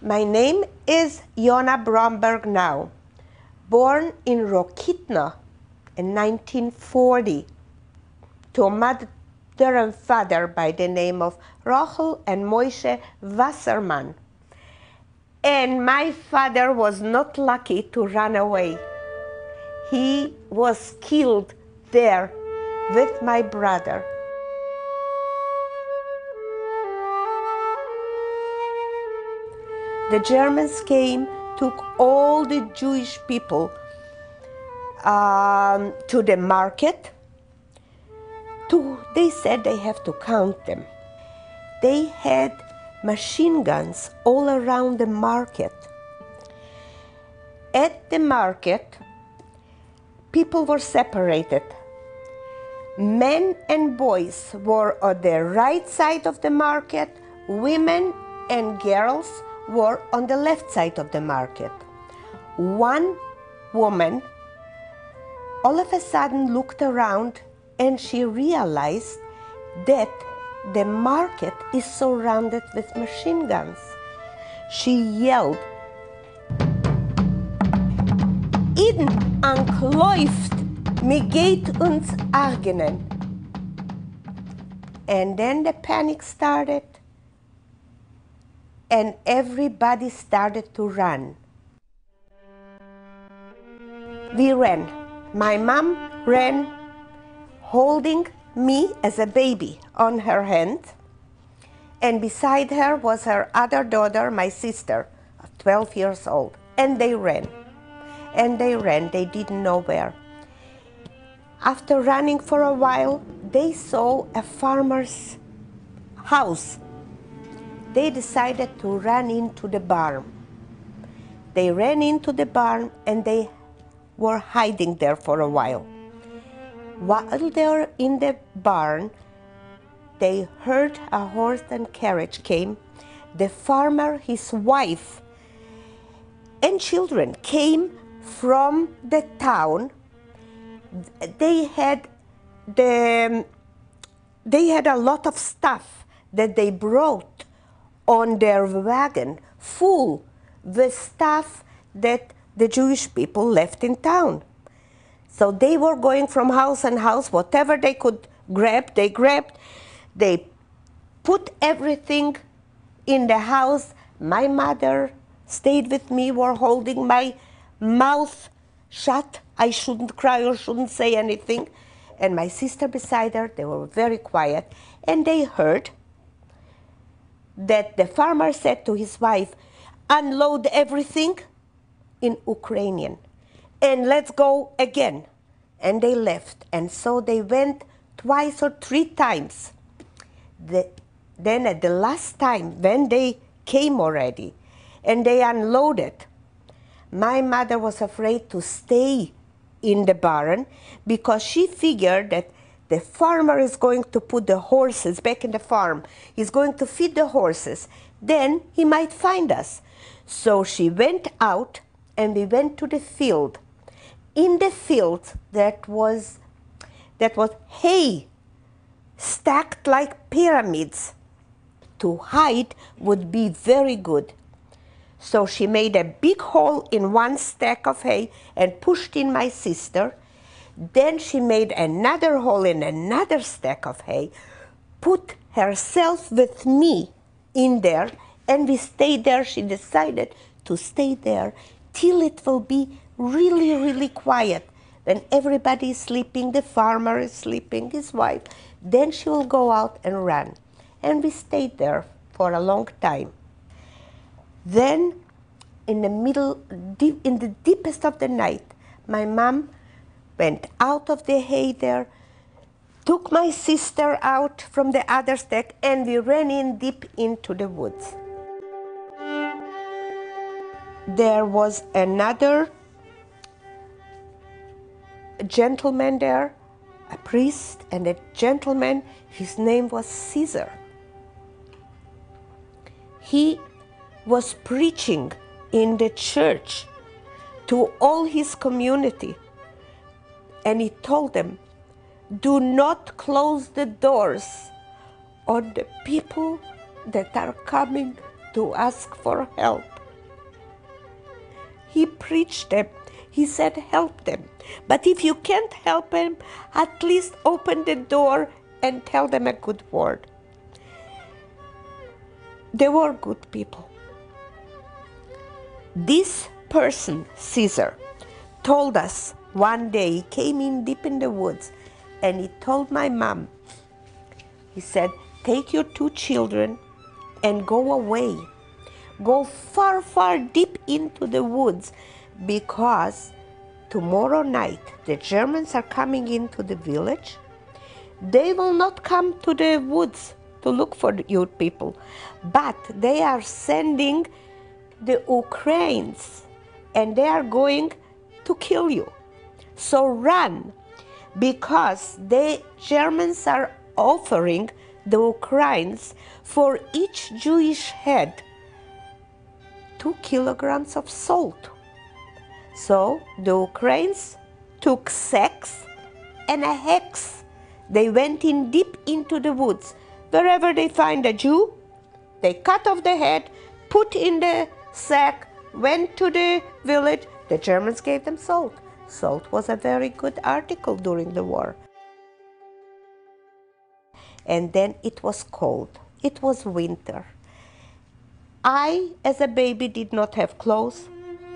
My name is Yona Bromberg now, born in Rokitna in 1940 to a mother and father by the name of Rachel and Moshe Wasserman. And my father was not lucky to run away. He was killed there with my brother. The Germans came, took all the Jewish people to the market. They said they have to count them. They had machine guns all around the market. At the market, people were separated. Men and boys were on the right side of the market, women and girls were on the left side of the market. One woman all of a sudden looked around and she realized that the market is surrounded with machine guns. She yelled, "Iden ankläuft, mir geht uns Argenen." And then the panic started and everybody started to run. We ran. My mom ran holding me as a baby on her hand, and beside her was her other daughter, my sister, 12 years old. And they ran. And they ran. They didn't know where. After running for a while, they saw a farmer's house. They decided to run into the barn. They ran into the barn and they were hiding there for a while. While they were in the barn, they heard a horse and carriage came. The farmer, his wife, and children came from the town. They had a lot of stuff that they brought on their wagon, full with stuff that the Jewish people left in town. So they were going from house and house, whatever they could grab, they grabbed. They put everything in the house. My mother stayed with me, were holding my mouth shut. I shouldn't cry or shouldn't say anything. And my sister beside her, they were very quiet. And they heard that the farmer said to his wife, "Unload everything," in Ukrainian, "and let's go again." And they left. And so they went twice or three times. Then at the last time, when they came already and they unloaded, my mother was afraid to stay in the barn because she figured that the farmer is going to put the horses back in the farm. He's going to feed the horses. Then he might find us. So she went out and we went to the field. In the field that was hay stacked like pyramids. To hide would be very good. So she made a big hole in one stack of hay and pushed in my sister. Then she made another hole in another stack of hay, put herself with me in there, and we stayed there. She decided to stay there till it will be really, really quiet. When everybody is sleeping, the farmer is sleeping, his wife, then she will go out and run. And we stayed there for a long time. Then, in the deepest of the night, my mom went out of the hay there, took my sister out from the other stack, and we ran in deep into the woods. There was another gentleman there, a priest and a gentleman. His name was Caesar. He was preaching in the church to all his community. And he told them, "Do not close the doors on the people that are coming to ask for help. he preached them. He said, help them. But if you can't help them, at least open the door and tell them a good word. They were good people. This person, Caesar, told us one day, he came in deep in the woods, and he told my mom, he said, take your 2 children and go away. Go far, far deep into the woods, because tomorrow night the Germans are coming into the village. They will not come to the woods to look for your people, but they are sending the Ukrainians, and they are going to kill you. So run, because the Germans are offering the Ukrainians for each Jewish head 2 kilograms of salt. So the Ukrainians took sacks and a hex. They went in deep into the woods. Wherever they find a Jew, they cut off the head, put in the sack, went to the village. The Germans gave them salt. Salt was a very good article during the war. And then it was cold. It was winter. I, as a baby, did not have clothes.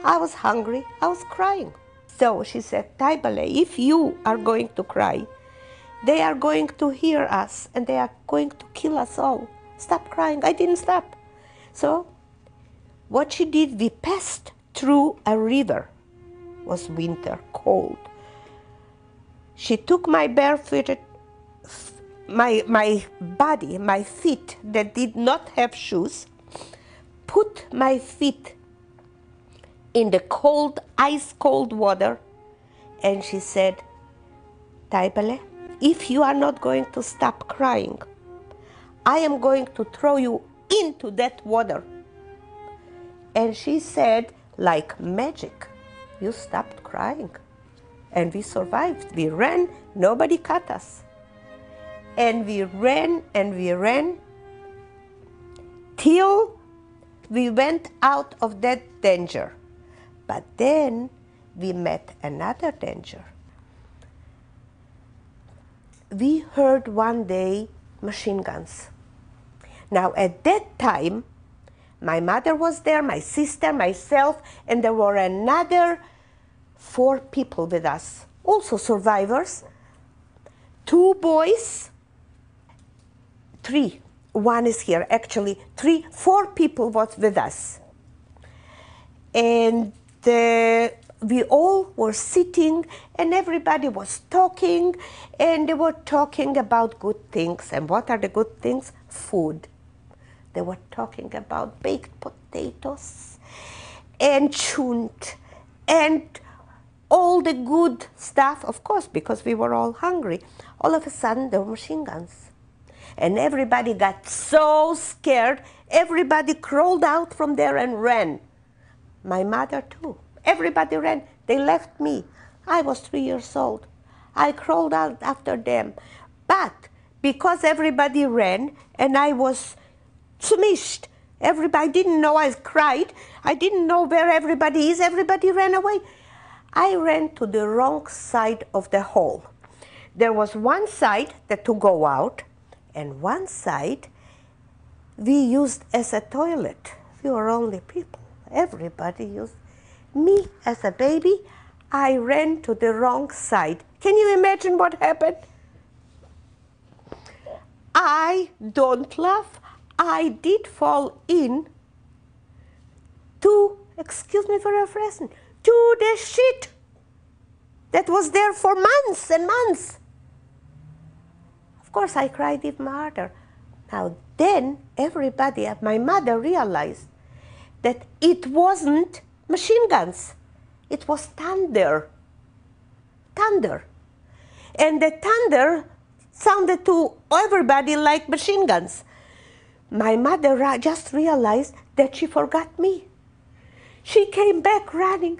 I was hungry. I was crying. So she said, Taibale, if you are going to cry, they are going to hear us and they are going to kill us all. Stop crying. I didn't stop. So what she did, we passed through a river. It was winter, cold. She took my barefooted, my body, my feet that did not have shoes, put my feet in the cold, ice-cold water, and she said, Taibale, if you are not going to stop crying, I am going to throw you into that water. And she said, like magic, you stopped crying. And we survived. We ran, nobody cut us. And we ran till we went out of that danger. But then we met another danger. We heard one day machine guns. Now at that time, my mother was there, my sister, myself, and there were another 4 people with us, also survivors. 2 boys, 3. One is here, actually 4 people was with us. And we all were sitting and everybody was talking, and they were talking about good things. And what are the good things? Food. They were talking about baked potatoes and chunt and all the good stuff, of course, because we were all hungry. All of a sudden, there were machine guns. And everybody got so scared, everybody crawled out from there and ran. My mother, too. Everybody ran. They left me. I was 3 years old. I crawled out after them. But because everybody ran and I was smashed, everybody didn't know, I cried. I didn't know where everybody is. Everybody ran away. I ran to the wrong side of the hall. There was one side to go out, and one side we used as a toilet. We were only people. Everybody used. Me, as a baby, I ran to the wrong side. Can you imagine what happened? I don't laugh. I did fall in to, excuse me for a phrase, to the shit that was there for months and months. Of course, I cried even harder. Now then, everybody, my mother realized that it wasn't machine guns. It was thunder. Thunder. And the thunder sounded to everybody like machine guns. My mother just realized that she forgot me. She came back running.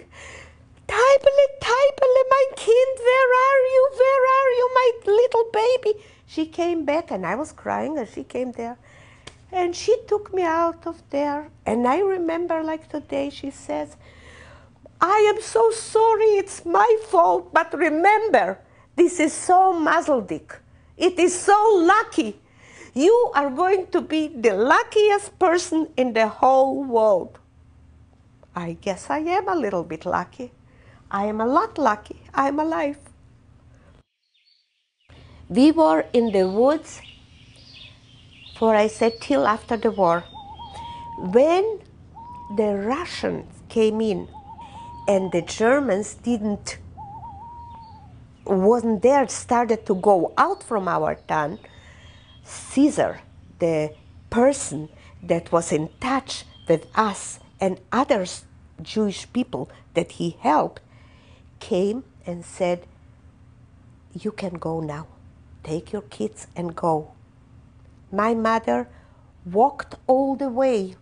Taibale, Taibale, my kind, where are you? Where are you, my little baby? She came back, and I was crying, and she came there. And she took me out of there. And I remember like today, she says, I am so sorry, it's my fault, but remember, this is so mazeldik. It is so lucky. You are going to be the luckiest person in the whole world. I guess I am a little bit lucky. I am a lot lucky. I am alive. We were in the woods for, I said, till after the war. When the Russians came in and the Germans wasn't there, started to go out from our town, Caesar, the person that was in touch with us and other Jewish people that he helped, came and said, you can go now. Take your kids and go. My mother walked all the way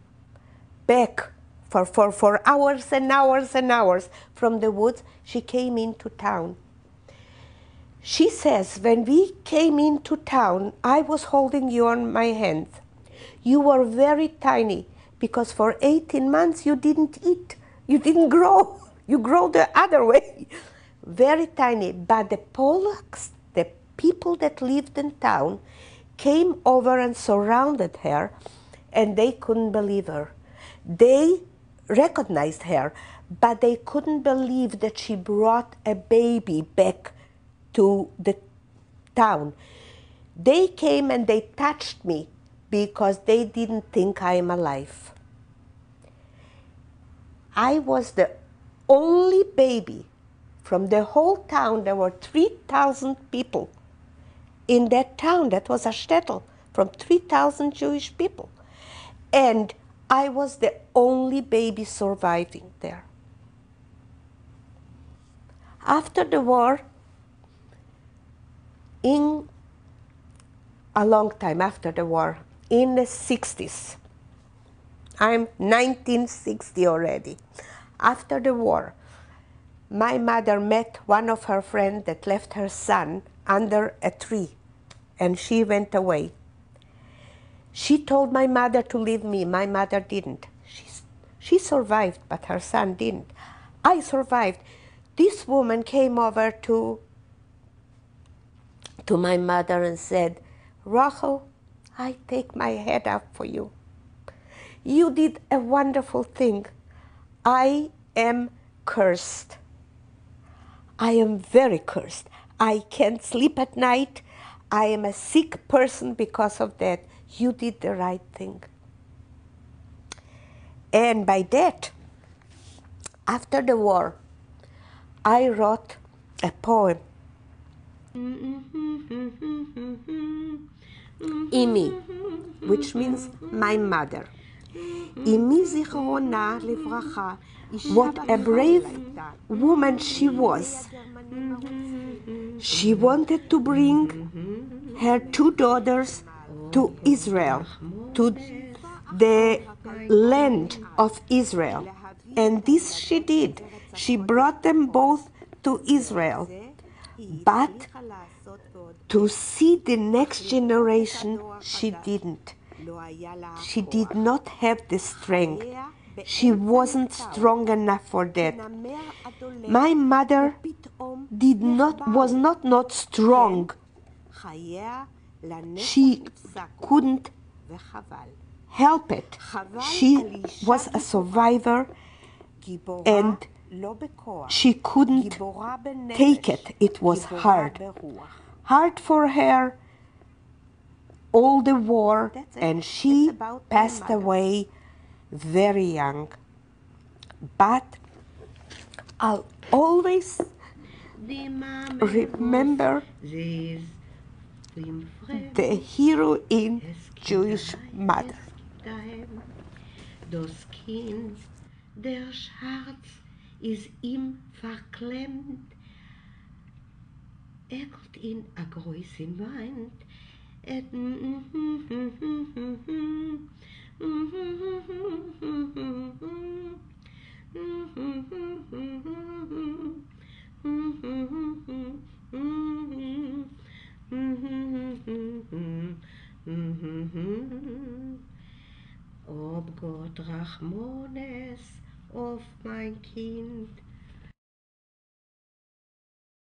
back for hours and hours and hours from the woods. She came into town. She says, when we came into town, I was holding you on my hand. You were very tiny because for 18 months you didn't eat. You didn't grow. You grow the other way. Very tiny. But the Polacks, the people that lived in town, came over and surrounded her, and they couldn't believe her. They recognized her, but they couldn't believe that she brought a baby back to the town. They came and they touched me because they didn't think I am alive. I was the only baby from the whole town. There were 3,000 people in that town. That was a shtetl from 3,000 Jewish people. And I was the only baby surviving there. After the war, in a long time after the war, in the 60s, I'm 1960 already. After the war, my mother met one of her friends that left her son under a tree, and she went away. She told my mother to leave me. My mother didn't. She survived, but her son didn't. I survived. This woman came over to my mother and said, Rachel, I take my head up for you. You did a wonderful thing. I am cursed. I am very cursed. I can't sleep at night. I am a sick person because of that. You did the right thing. And by that, after the war, I wrote a poem. Imi, which means my mother. Imi zichrona livracha. What a brave woman she was. She wanted to bring her two daughters to Israel, to the land of Israel. And this she did. She brought them both to Israel. But to see the next generation, she didn't. She did not have the strength. She wasn't strong enough for that. My mother was not strong. She couldn't help it. She was a survivor and she couldn't take it. It was hard. Hard for her, all the war, and she passed away very young. But I'll always remember the heroine Jewish mother. Das Kind, der Schwarz ist ihm verklemmt. Kommt in a großen Wand. Ob Gott Rachmones, of mein Kind,